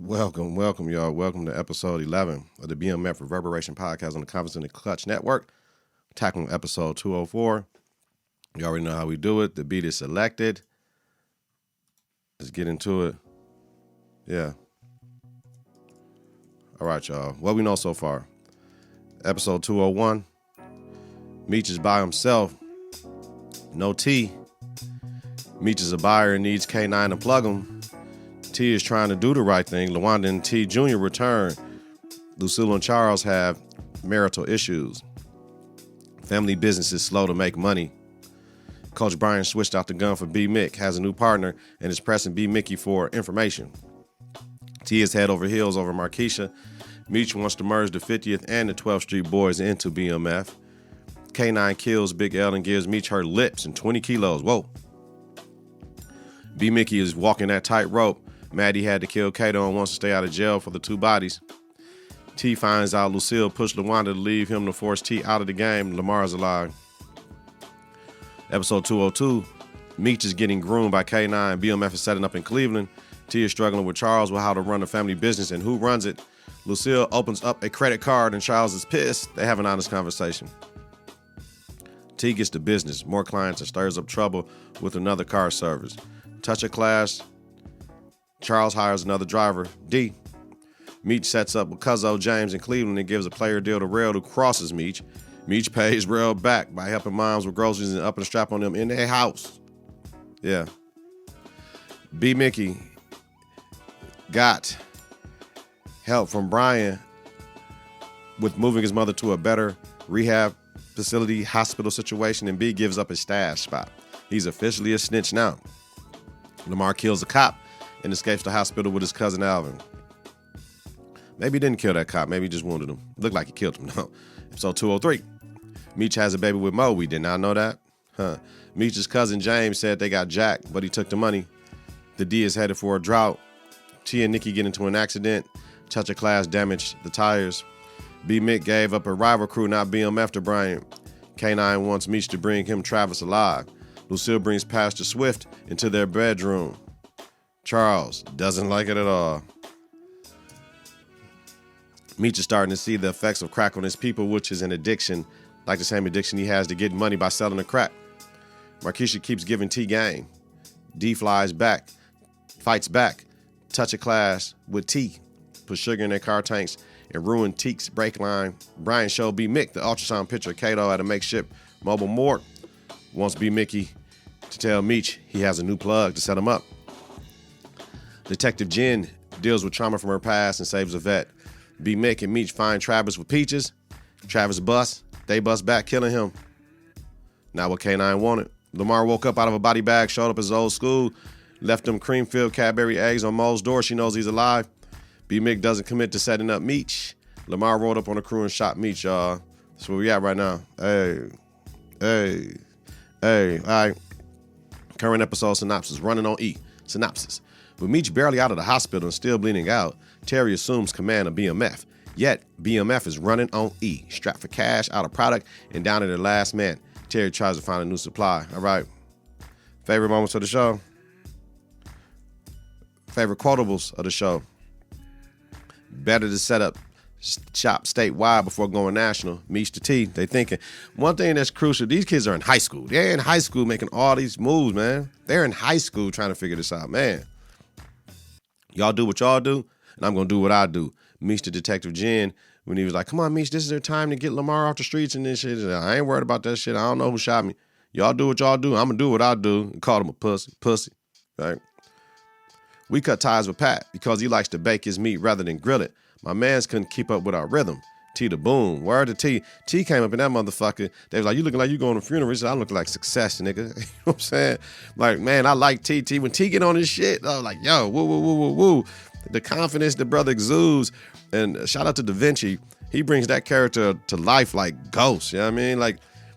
Welcome, y'all. Welcome to episode 11 of the BMF Reverberation podcast on the Konfidence and the Klutch network. Tackling episode 204. You already know how we do it. The beat is selected. Let's get into it. Yeah. All right, y'all. What we know so far. Episode 201. Meech is by himself. No T. Meech is a buyer and needs K9 to plug him. T is trying to do the right thing. LaWanda and T Jr. return. Lucille and Charles have marital issues. Family business is slow to make money. Coach Brian switched out the gun for B. Mick, has a new partner, and is pressing B. Mickey for information. T is head over heels over Markeisha. Meech wants to merge the 50th and the 12th Street Boys into BMF. K9 kills Big L and gives Meech her lips and 20 kilos. Whoa. B. Mickey is walking that tightrope. Maddie had to kill Kato and wants to stay out of jail for the two bodies. T finds out Lucille pushed LaWanda to leave him to force T out of the game. Lamar is alive. Episode 202. Meech is getting groomed by K9. BMF is setting up in Cleveland. T is struggling with Charles with how to run the family business and who runs it. Lucille opens up a credit card and Charles is pissed. They have an honest conversation. T gets to business. More clients and stirs up trouble with another car service. Touch a class. Charles hires another driver, D. Meech sets up with Cuzzo James in Cleveland and gives a player deal to Rail, who crosses Meech. Meech pays Rail back by helping moms with groceries and upping the strap on them in their house. Yeah. B. Mickey got help from Brian with moving his mother to a better rehab facility, hospital situation, and B gives up his stash spot. He's officially a snitch now. Lamar kills a cop and escapes the hospital with his cousin Alvin. Maybe he didn't kill that cop. Maybe he just wounded him. Looked like he killed him, no. Episode 203. Meech has a baby with Mo. We did not know that. Meech's cousin James said they got jacked, but he took the money. The D is headed for a drought. T and Nikki get into an accident. Touch of class damaged the tires. B. Mick gave up a rival crew, not BMF, to Brian. K9 wants Meech to bring him Travis alive. Lucille brings Pastor Swift into their bedroom. Charles doesn't like it at all. Meech is starting to see the effects of crack on his people, which is an addiction, like the same addiction he has to get money by selling the crack. Markeisha keeps giving T game. D fights back. Touch a class with T. Put sugar in their car tanks and ruin Teek's brake line. Brian showed B. Mick the ultrasound picture of Kato at a makeshift mobile morgue. Wants B. Mickey to tell Meech he has a new plug to set him up. Detective Jen deals with trauma from her past and saves a vet. B. Mick and Meech find Travis with peaches. Travis busts. They bust back, killing him. Not what K9 wanted. Lamar woke up out of a body bag, showed up at his old school, left them cream-filled Cadbury eggs on Mo's door. She knows he's alive. B. Mick doesn't commit to setting up Meech. Lamar rolled up on the crew and shot Meech, y'all. That's where we at right now. Hey. All right. Current episode synopsis. Running on E. Synopsis. With Meech barely out of the hospital and still bleeding out, Terry assumes command of BMF. Yet, BMF is running on E. Strapped for cash, out of product, and down to the last man. Terry tries to find a new supply. All right. Favorite moments of the show? Favorite quotables of the show? Better to set up shop statewide before going national. Meech to T. They thinking. One thing that's crucial, these kids are in high school. They're in high school making all these moves, man. They're in high school trying to figure this out, man. Y'all do what y'all do, and I'm going to do what I do. Meech to Detective Jen, when he was like, come on, Meech, this is their time to get Lamar off the streets and this shit. I ain't worried about that shit. I don't know who shot me. Y'all do what y'all do. I'm going to do what I do. And called him a pussy, right? We cut ties with Pat because he likes to bake his meat rather than grill it. My mans couldn't keep up with our rhythm. T the boom. Word to T. T came up in that motherfucker. They was like, you looking like you going to a funeral. He said, I look like success, nigga. You know what I'm saying? Like, man, I like T. When T get on his shit, I was like, yo, woo. The confidence the brother exudes. And shout out to Da Vinci. He brings that character to life like Ghost. You know what I mean?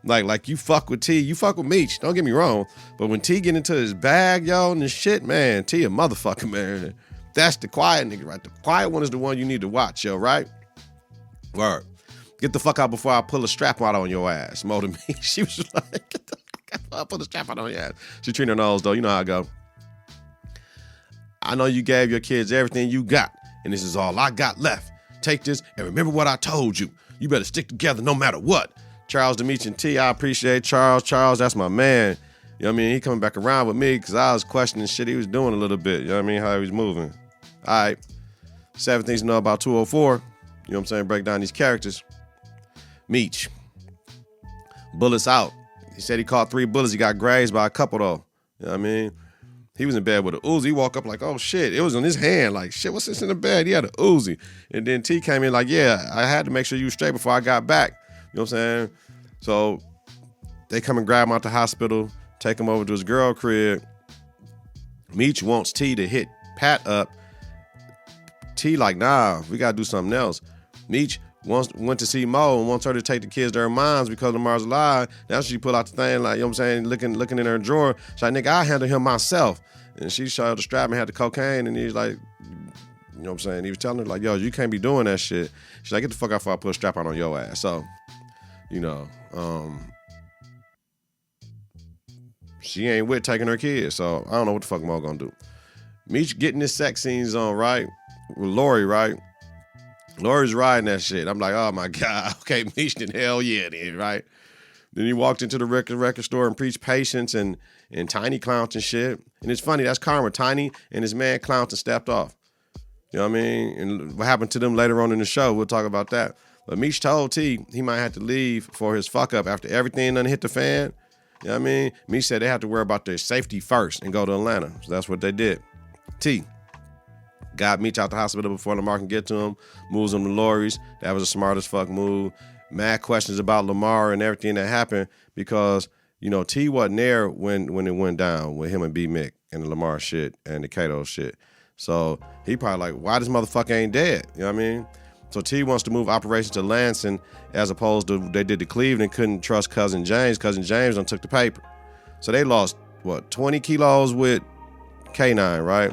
Like you fuck with T, you fuck with Meech. Don't get me wrong. But when T get into his bag, yo, and this shit, man, T a motherfucker, man. That's the quiet nigga, right? The quiet one is the one you need to watch, yo, right? Word. Get the fuck out before I pull a strap out on your ass. More than me. She was like, get the fuck out before I pull a strap out on your ass. She treated her nose, though. You know how I go. I know you gave your kids everything you got. and this is all I got left. Take this and remember what I told you. You better stick together no matter what. Charles, Demetri, and T, I appreciate Charles. Charles, that's my man. You know what I mean? He coming back around with me because I was questioning shit he was doing a little bit. You know what I mean? How he was moving. All right. 7 things to know about 204. You know what I'm saying? Break down these characters. Meech. Bullets out. He said he caught 3 bullets. He got grazed by a couple, though. You know what I mean? He was in bed with a Uzi. He woke up like, oh, shit. It was on his hand. Like, shit, what's this in the bed? He had a Uzi. And then T came in like, yeah, I had to make sure you were straight before I got back. You know what I'm saying? So they come and grab him out the hospital, take him over to his girl crib. Meech wants T to hit Pat up. T like, nah, we got to do something else. Meech went to see Mo and wants her to take the kids to her mom's because Lamar's alive. That's when she pull out the thing, like, you know what I'm saying, looking in her drawer. She's like, nigga, I'll handle him myself. And she showed the strap and had the cocaine, and he's like, you know what I'm saying, he was telling her, like, yo, you can't be doing that shit. She's like, get the fuck out before I put a strap on your ass. So, you know, she ain't with taking her kids, so I don't know what the fuck Mo gonna do. Meech getting his sex scenes on, right? With Lori, right? Lori's riding that shit. I'm like, oh my God, okay, Meech, then hell yeah, then, right? Then he walked into the record store and preached patience and Tiny clowned and shit. And it's funny, that's karma. Tiny and his man clowned and stepped off. You know what I mean? And what happened to them later on in the show, we'll talk about that. But Meech told T he might have to leave for his fuck up after everything done hit the fan. You know what I mean? Meech said they have to worry about their safety first and go to Atlanta. So that's what they did. T got Meech out the hospital before Lamar can get to him, moves him to Lori's. That was a smart as fuck move. Mad questions about Lamar and everything that happened because, you know, T wasn't there when it went down with him and B Mick and the Lamar shit and the Kato shit. So he probably like, why this motherfucker ain't dead? You know what I mean? So T wants to move operations to Lansing as opposed to they did to Cleveland, couldn't trust Cousin James. Cousin James done took the paper. So they lost, 20 kilos with K9, right?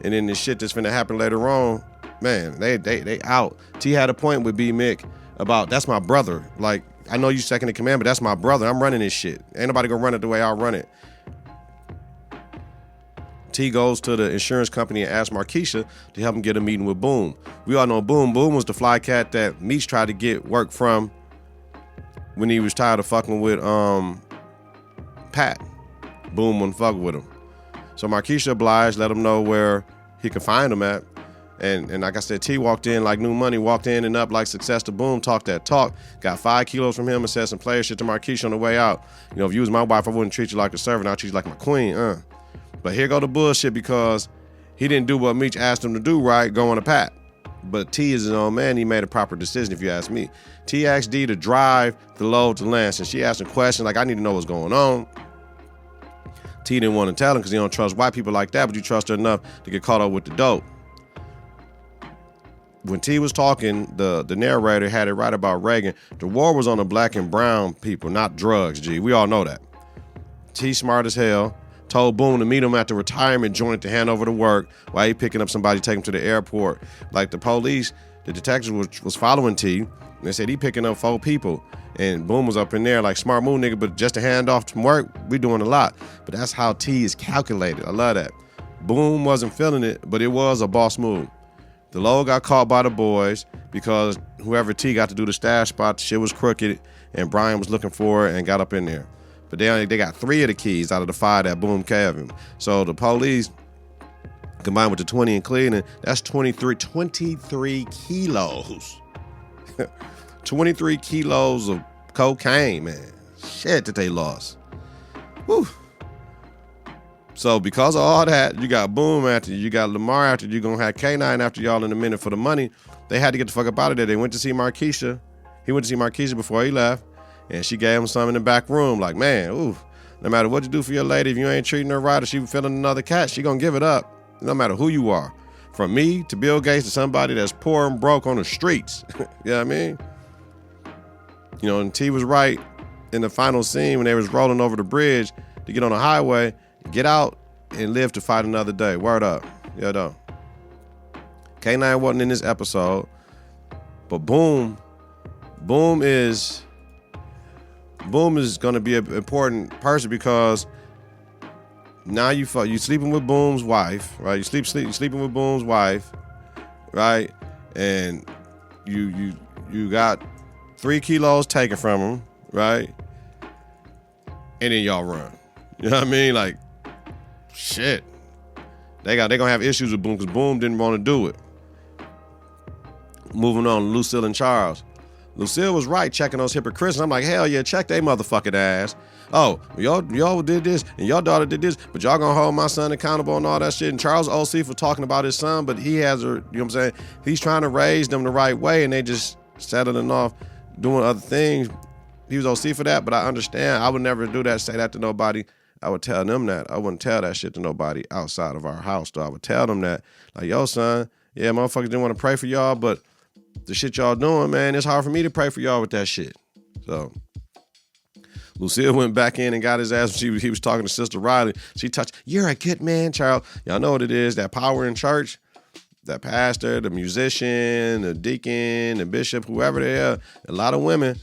And then the shit that's finna happen later on, man, they out. T had a point with B Mick about, that's my brother. Like, I know you second in command, but that's my brother. I'm running this shit. Ain't nobody gonna run it the way I run it. T goes to the insurance company and asks Markeisha to help him get a meeting with Boom. We all know Boom. Boom was the fly cat that Meech tried to get work from when he was tired of fucking with Pat. Boom wouldn't fuck with him. So Markeisha obliged, let him know where he could find him at. And like I said, T walked in like new money, walked in and up like success to Boom, talked that talk, got 5 kilos from him and said some player shit to Markeisha on the way out. You know, if you was my wife, I wouldn't treat you like a servant, I'd treat you like my queen, But here go the bullshit because he didn't do what Meech asked him to do, right, going to Pat. But T is his own man, he made a proper decision if you ask me. T asked D to drive the load to Lance, and she asked him questions like, I need to know what's going on. T didn't want to tell him because he don't trust white people like that, but you trust her enough to get caught up with the dope. When T was talking, the narrator had it right about Reagan. The war was on the black and brown people, not drugs, G. We all know that. T smart as hell. Told Boom to meet him at the retirement joint to hand over the work while he picking up somebody, take him to the airport. Like the police, the detectives was following T. And they said he picking up 4 people. And Boom was up in there like smart move, nigga, but just to hand off from work, we doing a lot. But that's how T is calculated. I love that. Boom wasn't feeling it, but it was a boss move. The load got caught by the boys because whoever T got to do the stash spot, the shit was crooked, and Brian was looking for it and got up in there. But they got 3 of the keys out of the 5 that Boom gave him. So the police, combined with the 20 in Cleveland, that's 23 kilos. 23 kilos of cocaine, man. Shit that they lost. Whew. So because of all that, you got Boom after you, got Lamar after you, gonna have K9 after y'all in a minute for the money. They had to get the fuck up out of there. They went to see Markeisha. He went to see Markeisha before he left. And she gave him some in the back room. Like, man, ooh, no matter what you do for your lady, if you ain't treating her right or she feeling another cat, she gonna give it up. No matter who you are. From me to Bill Gates to somebody that's poor and broke on the streets. You know what I mean? You know, and T was right in the final scene when they was rolling over the bridge to get on the highway, get out and live to fight another day. Word up. Yeah, though. K9 wasn't in this episode, but Boom is going to be an important person because now you sleeping with Boom's wife, right? You sleeping with Boom's wife. right? And you got 3 kilos taken from him, right? And then y'all run. You know what I mean? Like, shit. They gonna have issues with Boom because Boom didn't want to do it. Moving on, Lucille and Charles. Lucille was right checking those hypocrites. And I'm like, hell yeah, check they motherfucking ass. Oh, y'all did this and y'all daughter did this, but y'all gonna hold my son accountable and all that shit. And Charles OC for talking about his son, but he has you know what I'm saying? He's trying to raise them the right way and they just settling off doing other things. He was OC for that, but I understand. I would never do that, say that to nobody. I would tell them that. I wouldn't tell that shit to nobody outside of our house, though. I would tell them that, like, yo, son, yeah, motherfuckers didn't want to pray for y'all, but the shit y'all doing, man, it's hard for me to pray for y'all with that shit. So Lucille went back in and got his ass. He was talking to Sister Riley. She touched, you're a good man, Charles. Y'all know what it is, that power in church, that pastor, the musician, the deacon, the bishop, whoever they are. A lot of women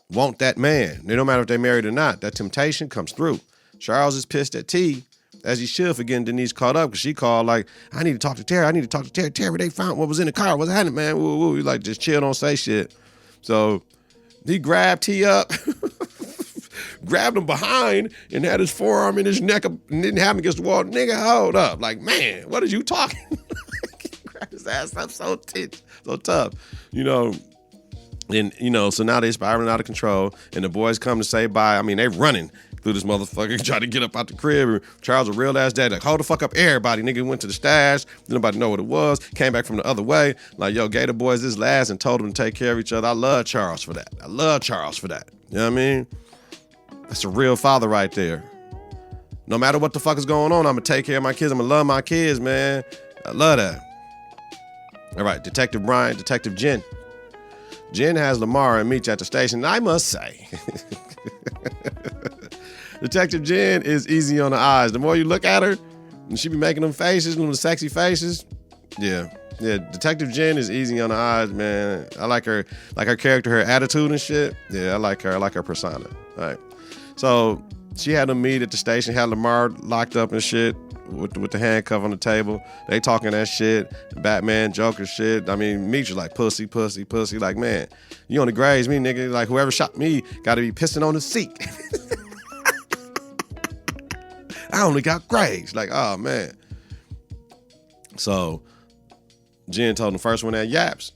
want that man. It don't matter if they're married or not. That temptation comes through. Charles is pissed at T, as he should, for getting Denise caught up, because she called like, I need to talk to Terry. Terry, they found what was in the car. What's happening, man? Woo, woo. He like, just chill, don't say shit. So he grabbed T up, grabbed him behind, and had his forearm in his neck and didn't have him against the wall. Nigga, hold up. Like, man, what are you talking? Grabbed his ass up so tough. You know, and, you know, so now they spiraling out of control, and the boys come to say bye. I mean, they running through this motherfucker, trying to get up out the crib. And Charles, a real ass dad, like, hold the fuck up, everybody. Nigga went to the stash, nobody know what it was, came back from the other way, like, yo, gave the boys this last and told them to take care of each other. I love Charles for that. You know what I mean? That's a real father right there. No matter what the fuck is going on, I'm gonna take care of my kids. I'm gonna love my kids, man. I love that. All right, Detective Brian, Detective Jen. Jen has Lamar and Meech at the station. I must say, Detective Jen is easy on the eyes. The more you look at her, and she be making them faces, them sexy faces. Yeah. Detective Jen is easy on the eyes, man. I like her character, her attitude and shit. Yeah, I like her. I like her persona. All right. So she had them meet at the station, had Lamar locked up and shit with the handcuff on the table. They talking that shit, Batman, Joker shit. I mean, Meech was like, pussy. Like, man, you on the graze me, nigga. Like, whoever shot me got to be pissing on the seat. I only got grazed. Like, oh, man. So Jen told the first one that yaps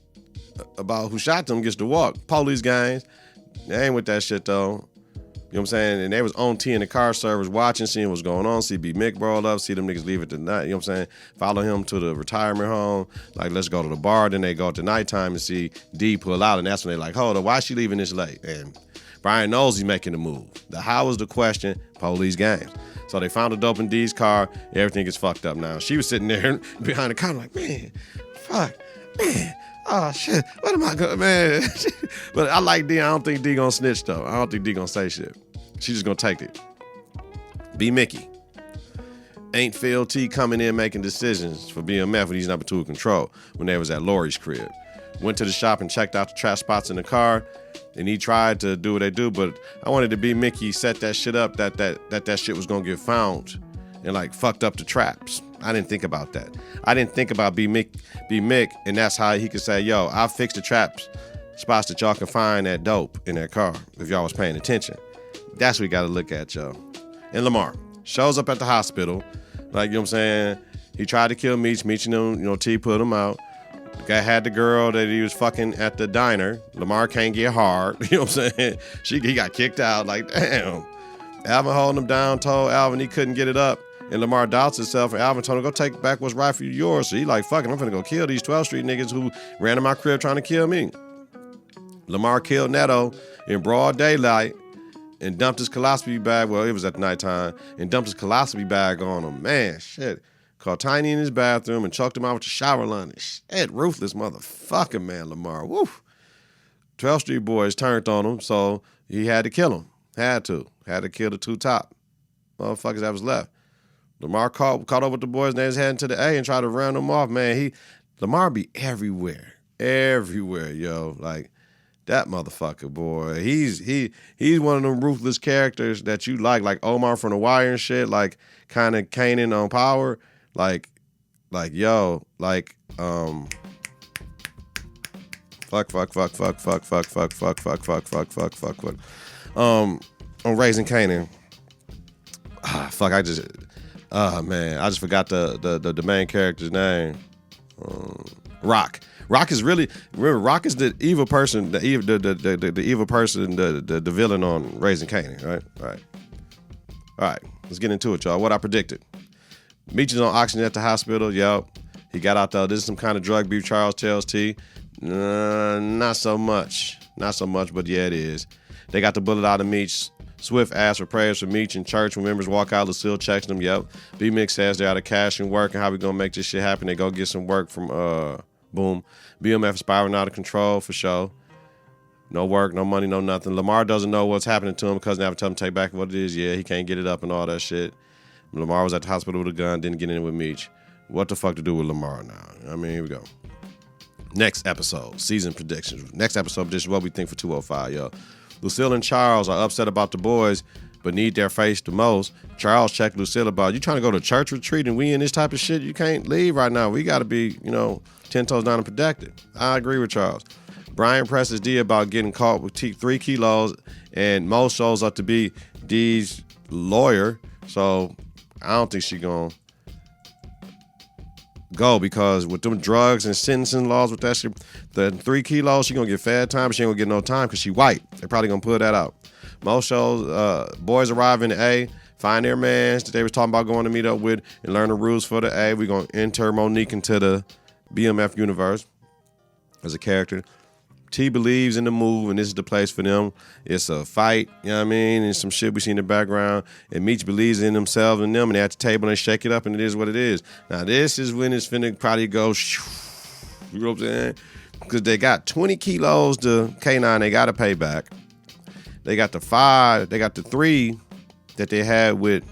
about who shot them gets to walk. Police gangs, they ain't with that shit, though. You know what I'm saying? And they was on T in the car service watching, seeing what's going on. See B. Mick roll up, see them niggas leave at the night. You know what I'm saying? Follow him to the retirement home. Like, let's go to the bar. Then they go at the nighttime and see D pull out. And that's when they like, hold up, why is she leaving this late? And Brian knows he's making the move. The how is the question, police games. So they found a dope in D's car. Everything is fucked up now. She was sitting there behind the counter like, man, fuck, man. Oh, shit. What am I going to, man? But I like D. I don't think D gonna snitch, though. I don't think D gonna say shit. She just gonna take it. B. Mickey. Ain't Phil T coming in making decisions for BMF when he's number 2 in control when they was at Lori's crib. Went to the shop and checked out the trash spots in the car, and he tried to do what they do, but I wanted to be Mickey set that shit up that shit was gonna get found and like fucked up the traps. I didn't think about that. I didn't think about B. Mick, and that's how he could say, yo, I fixed the traps spots that y'all can find that dope in that car if y'all was paying attention. That's what we got to look at, yo. And Lamar shows up at the hospital. Like, you know what I'm saying? He tried to kill Meech. Meech and him, you know, T put him out. The guy had the girl that he was fucking at the diner. Lamar can't get hard. You know what I'm saying? He got kicked out. Like, damn. Alvin holding him down, told Alvin he couldn't get it up. And Lamar doubts himself, and Alvin told him, go take back what's rightfully yours. So he like, fuck it, I'm finna go kill these 12th Street niggas who ran in my crib trying to kill me. Lamar killed Neto in broad daylight and dumped his colostomy bag, well, it was at nighttime, and dumped his colostomy bag on him. Man, shit. Caught Tiny in his bathroom and choked him out with the shower line. Shit, ruthless motherfucker, man, Lamar. Woo. 12th Street boys turned on him, so he had to kill him. Had to kill the 2 top motherfuckers that was left. Lamar caught up with the boys, and they was heading to the A and tried to run them off. Man, Lamar be everywhere, yo. Like, that motherfucker, boy. He's one of them ruthless characters that you like Omar from The Wire and shit, like kind of Kanan on Power. Like, Like, yo, like, on Raising Kanan. Man, I just forgot the main character's name. Rock. Rock is really, remember, Rock is the evil person, the evil person, the villain on Raising Kanan, right? All right, let's get into it, y'all. What I predicted. Meech is on oxygen at the hospital. Yep. He got out there. This is some kind of drug beef, Charles tells T. Not so much. Not so much, but yeah, it is. They got the bullet out of Meech. Swift asks for prayers for Meech in church. When members walk out, Lucille checks them. Yep. B-Mix says they're out of cash and work, and how we gonna make this shit happen? They go get some work from Boom. BMF spiraling out of control for sure. No work, no money, no nothing. Lamar doesn't know what's happening to him because they have to tell him to take back what it is. Yeah, he can't get it up and all that shit. Lamar was at the hospital with a gun, didn't get in with Meech. What the fuck to do with Lamar now? I mean, here we go. Next episode, season predictions. Next episode, this is what we think for 205, yo. Lucille and Charles are upset about the boys, but need their face the most. Charles checked Lucille about, you trying to go to church retreat and we in this type of shit? You can't leave right now. We got to be, 10 toes down and protected. I agree with Charles. Brian presses D about getting caught with 3 kilos, and Mo shows up to be D's lawyer, so I don't think she gonna go, because with them drugs and sentencing laws with that shit, the 3 kilos, she gonna get fed time, but she ain't gonna get no time because she white. They probably gonna pull that out. Most shows, boys arrive in the A, find their mans that they was talking about going to meet up with, and learn the rules for the A. We gonna enter Monique into the BMF universe as a character. T believes in the move, and this is the place for them. It's a fight, you know what I mean? And some shit we see in the background. And Meech believes in themselves and them, and they're at the table and they shake it up, and it is what it is. Now, this is when it's finna probably go, you know what I'm saying? Because they got 20 kilos to K9 they got to pay back. They got the 5, they got the 3 that they had with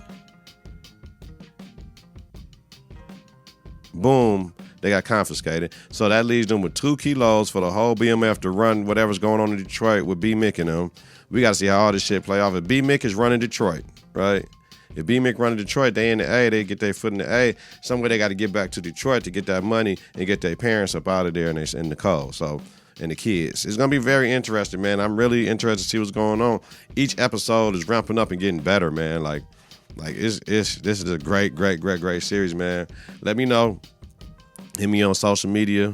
Boom. They got confiscated. So that leaves them with 2 kilos for the whole BMF to run whatever's going on in Detroit with B-Mick and them. We got to see how all this shit play off. If B-Mick is running Detroit, right? If B-Mick running Detroit, they in the A, they get their foot in the A. Somewhere they got to get back to Detroit to get that money and get their parents up out of there and in the cold. So, and the kids. It's going to be very interesting, man. I'm really interested to see what's going on. Each episode is ramping up and getting better, man. Like this is a great series, man. Let me know. Hit me on social media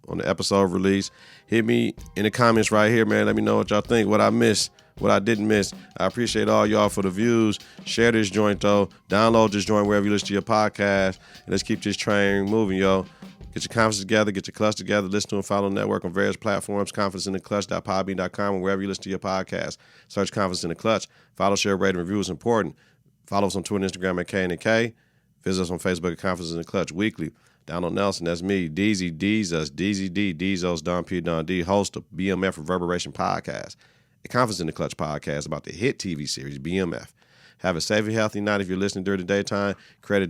on the episode release. Hit me in the comments right here, man. Let me know what y'all think, what I missed, what I didn't miss. I appreciate all y'all for the views. Share this joint, though. Download this joint wherever you listen to your podcast. And let's keep this train moving, yo. Get your confidence together. Get your clutch together. Listen to and follow the network on various platforms. Confidenceintheclutch.podbean.com, and wherever you listen to your podcast. Search Confidence in the Clutch. Follow, share, rate, and review is important. Follow us on Twitter and Instagram at K&K. Visit us on Facebook at Confidence in the Clutch Weekly. Donald Nelson, that's me. DZ, D's us, DZD, Dizos, Don P, Don D, host of BMF Reverberation podcast, a Confidence in the Clutch podcast about the hit TV series BMF. Have a safe and healthy night if you're listening during the daytime. Create a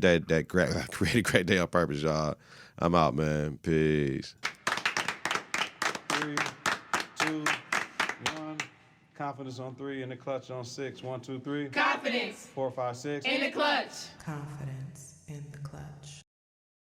great day on purpose, y'all. I'm out, man. Peace. 3, 2, 1. Confidence on 3, in the clutch on 6. 1, 2, 3. Confidence. 4, 5, 6. In the clutch. Confidence.